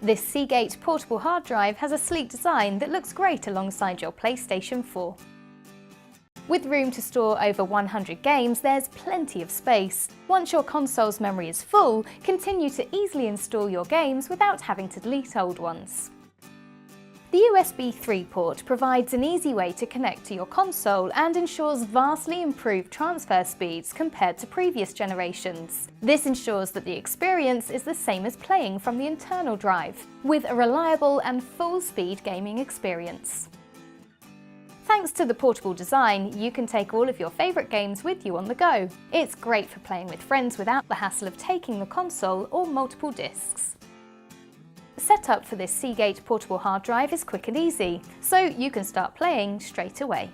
This Seagate portable hard drive has a sleek design that looks great alongside your PlayStation 4. With room to store over 100 games, there's plenty of space. Once your console's memory is full, continue to easily install your games without having to delete old ones. The USB 3 port provides an easy way to connect to your console and ensures vastly improved transfer speeds compared to previous generations. This ensures that the experience is the same as playing from the internal drive, with a reliable and full-speed gaming experience. Thanks to the portable design, you can take all of your favourite games with you on the go. It's great for playing with friends without the hassle of taking the console or multiple discs. Setup for this Seagate portable hard drive is quick and easy, so you can start playing straight away.